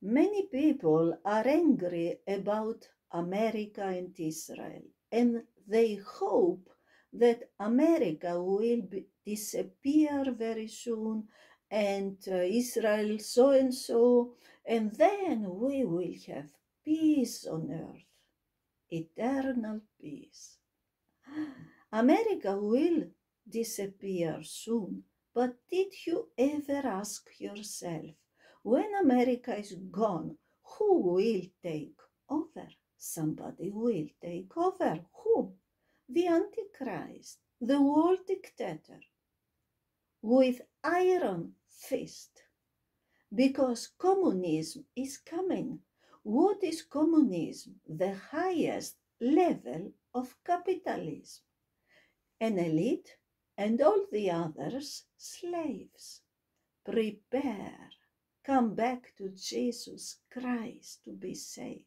Many people are angry about America and Israel, and they hope that America will disappear very soon, and Israel so and so, and then we will have peace on earth, eternal peace. America will disappear soon, but did you ever ask yourself, when America is gone, who will take over? Somebody will take over. Who? The Antichrist, the world dictator, with iron fist, because communism is coming. What is communism? The highest level of capitalism. An elite, and all the others slaves. Prepare. Come back to Jesus Christ to be saved.